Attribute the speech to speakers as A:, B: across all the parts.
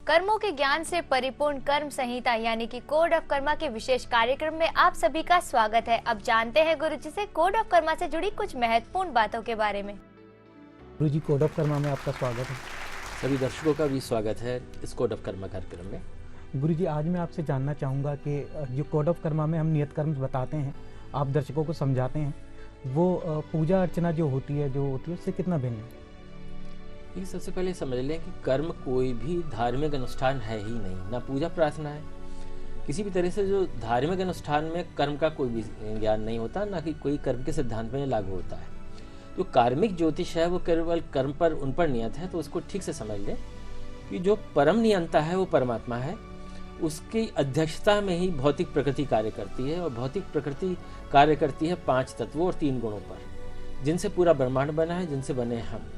A: कर्मों के ज्ञान से परिपूर्ण कर्म संहिता यानी कि कोड ऑफ कर्मा के विशेष कार्यक्रम में आप सभी का स्वागत है। अब जानते हैं गुरुजी से कोड ऑफ कर्मा से जुड़ी कुछ महत्वपूर्ण बातों के बारे में।
B: गुरुजी, कोड ऑफ कर्मा में आपका स्वागत है।
C: सभी दर्शकों का भी स्वागत है इस कोड ऑफ कर्मा कार्यक्रम में।
B: गुरुजी, आज मैं आपसे जानना चाहूँगा कि जो कोड ऑफ कर्मा में हम नियत कर्म बताते हैं, आप दर्शकों को समझाते हैं, वो पूजा अर्चना जो होती है उससे कितना भिन्न है?
C: ये सबसे पहले समझ लें कि कर्म कोई भी धार्मिक अनुष्ठान है ही नहीं, ना पूजा प्रार्थना है। किसी भी तरह से जो धार्मिक अनुष्ठान में कर्म का कोई भी ज्ञान नहीं होता, ना कि कोई कर्म के सिद्धांत में लागू होता है। जो कार्मिक ज्योतिष है वो केवल कर्म पर उन पर नियत है, तो उसको ठीक से समझ लें कि जो परम नियंता है वो परमात्मा है। उसकी अध्यक्षता में ही भौतिक प्रकृति कार्य करती है, और भौतिक प्रकृति कार्य करती है 5 तत्वों और 3 गुणों पर, जिनसे पूरा ब्रह्मांड बना है, जिनसे बने हम।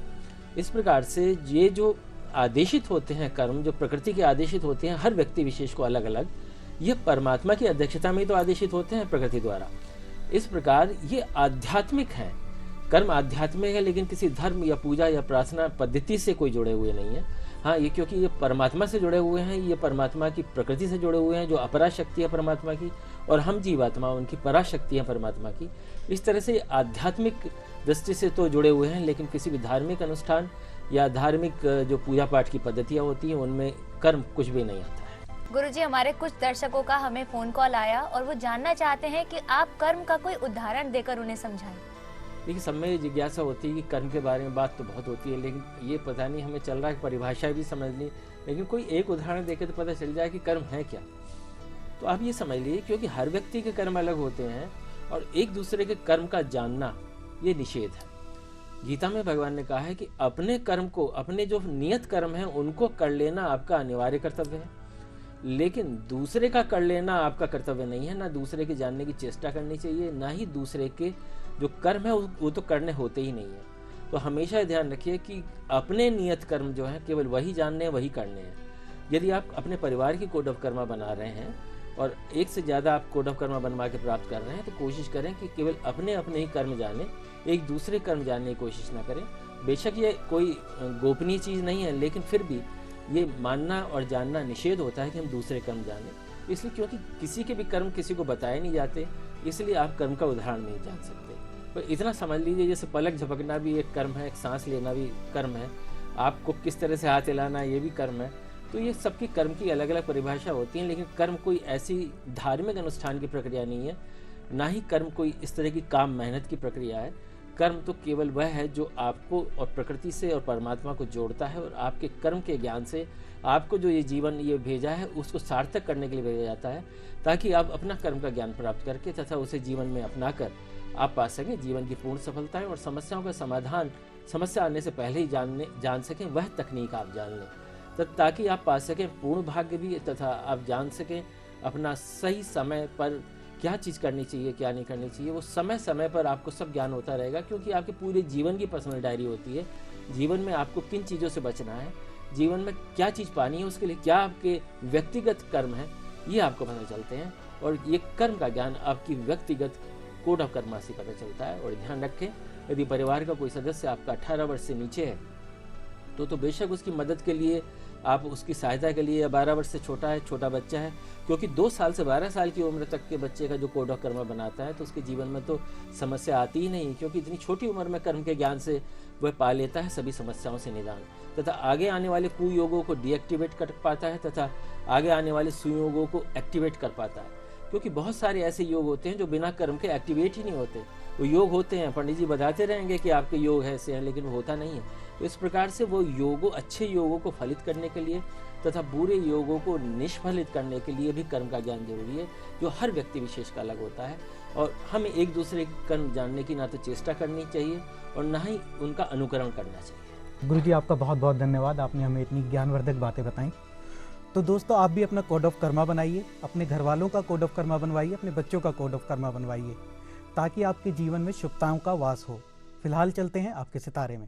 C: इस प्रकार से ये जो आदेशित होते हैं कर्म, जो प्रकृति के आदेशित होते हैं हर व्यक्ति विशेष को अलग अलग, ये परमात्मा की अध्यक्षता में ही तो आदेशित होते हैं प्रकृति द्वारा। इस प्रकार ये आध्यात्मिक हैं। कर्म आध्यात्मिक है, लेकिन किसी धर्म या पूजा या प्रार्थना पद्धति से कोई जुड़े हुए नहीं है। हाँ, ये क्योंकि ये परमात्मा से जुड़े हुए हैं, ये परमात्मा की प्रकृति से जुड़े हुए हैं, जो अपरा शक्ति है परमात्मा की, और हम जीवात्मा उनकी पराशक्ति है परमात्मा की। इस तरह से आध्यात्मिक दृष्टि से तो जुड़े हुए हैं, लेकिन किसी भी धार्मिक अनुष्ठान या धार्मिक जो पूजा पाठ की पद्धतियाँ होती हैं उनमें कर्म कुछ भी नहीं आता है।
A: गुरुजी, हमारे कुछ दर्शकों का हमें फोन कॉल आया और वो जानना चाहते हैं कि आप कर्म का कोई उदाहरण देकर उन्हें समझाएं।
C: देखिए, सब में जिज्ञासा होती है कि कर्म के बारे में बात तो बहुत होती है, लेकिन ये पता नहीं हमें चल रहा है परिभाषा भी समझ ली, लेकिन कोई एक उदाहरण देके तो पता चल जाए कि कर्म है क्या। तो आप ये समझ लीजिए, क्योंकि हर व्यक्ति के कर्म अलग होते हैं और एक दूसरे के कर्म का जानना ये निषेध है। गीता में भगवान ने कहा है कि अपने कर्म को, अपने जो नियत कर्म है उनको कर लेना आपका अनिवार्य कर्तव्य है, लेकिन दूसरे का कर लेना आपका कर्तव्य नहीं है। ना दूसरे के जानने की चेष्टा करनी चाहिए, ना ही दूसरे के जो कर्म है वो तो करने होते ही नहीं है। तो हमेशा ध्यान रखिए कि अपने नियत कर्म जो है केवल वही जानने हैं, वही करने हैं। यदि आप अपने परिवार की कोड ऑफ कर्मा बना रहे हैं और एक से ज़्यादा आप कोड ऑफ कर्मा बनवा के प्राप्त कर रहे हैं, तो कोशिश करें कि केवल अपने अपने ही कर्म जाने, एक दूसरे कर्म जानने की कोशिश ना करें। बेशक ये कोई गोपनीय चीज़ नहीं है, लेकिन फिर भी ये मानना और जानना निषेध होता है कि हम दूसरे कर्म जानें। इसलिए क्योंकि किसी के भी कर्म किसी को बताए नहीं जाते, इसलिए आप कर्म का उदाहरण नहीं जान सकते। पर इतना समझ लीजिए, जैसे पलक झपकना भी एक कर्म है, एक सांस लेना भी कर्म है, आपको किस तरह से हाथ हिलाना ये भी कर्म है। तो ये सबकी कर्म की अलग अलग परिभाषा होती है, लेकिन कर्म कोई ऐसी धार्मिक अनुष्ठान की प्रक्रिया नहीं है, ना ही कर्म कोई इस तरह की काम मेहनत की प्रक्रिया है। कर्म तो केवल वह है जो आपको और प्रकृति से और परमात्मा को जोड़ता है, और आपके कर्म के ज्ञान से आपको जो ये जीवन ये भेजा है उसको सार्थक करने के लिए भेजा जाता है, ताकि आप अपना कर्म का ज्ञान प्राप्त करके तथा उसे जीवन में अपनाकर आप पा सकें जीवन की पूर्ण सफलताएं, और समस्याओं का समाधान समस्या आने से पहले ही जान सकें, वह तकनीक आप जान लें, ताकि आप पा सकें पूर्ण भाग्य भी, तथा आप जान सकें अपना सही समय पर क्या चीज़ करनी चाहिए, क्या नहीं करनी चाहिए। वो समय समय पर आपको सब ज्ञान होता रहेगा, क्योंकि आपके पूरे जीवन की पर्सनल डायरी होती है। जीवन में आपको किन चीज़ों से बचना है, जीवन में क्या चीज़ पानी है, उसके लिए क्या आपके व्यक्तिगत कर्म है, ये आपको पता चलते हैं। और ये कर्म का ज्ञान आपकी व्यक्तिगत कोड ऑफ कर्मा से पता चलता है। और ध्यान रखें, यदि परिवार का कोई सदस्य आपका 18 वर्ष से नीचे है तो बेशक उसकी मदद के लिए, आप उसकी सहायता के लिए, या 12 वर्ष से छोटा है, छोटा बच्चा है, क्योंकि 2 साल से 12 साल की उम्र तक के बच्चे का जो कोड ऑफ कर्मा बनाता है, तो उसके जीवन में तो समस्या आती ही नहीं, क्योंकि इतनी छोटी उम्र में कर्म के ज्ञान से वह पा लेता है सभी समस्याओं से निदान, तथा आगे आने वाले कुयोगों को डीएक्टिवेट कर पाता है, तथा आगे आने वाले सुयोगों को एक्टिवेट कर पाता है। क्योंकि बहुत सारे ऐसे योग होते हैं जो बिना कर्म के एक्टिवेट ही नहीं होते। वो योग होते हैं, पंडित जी बताते रहेंगे कि आपके योग ऐसे हैं, लेकिन वो होता नहीं है। तो इस प्रकार से वो योगों, अच्छे योगों को फलित करने के लिए तथा बुरे योगों को निष्फलित करने के लिए भी कर्म का ज्ञान जरूरी है, जो हर व्यक्ति विशेष का अलग होता है। और हमें एक दूसरे के कर्म जानने की ना तो चेष्टा करनी चाहिए और ना ही उनका अनुकरण करना चाहिए।
B: गुरुजी, आपका बहुत बहुत धन्यवाद, आपने हमें इतनी ज्ञानवर्धक बातें बताई। तो दोस्तों, आप भी अपना कोड ऑफ कर्मा बनाइए, अपने घर वालों का कोड ऑफ कर्मा बनवाइए, अपने बच्चों का कोड ऑफ कर्मा बनवाइए, ताकि आपके जीवन में शुभताओं का वास हो। फिलहाल चलते हैं आपके सितारे में।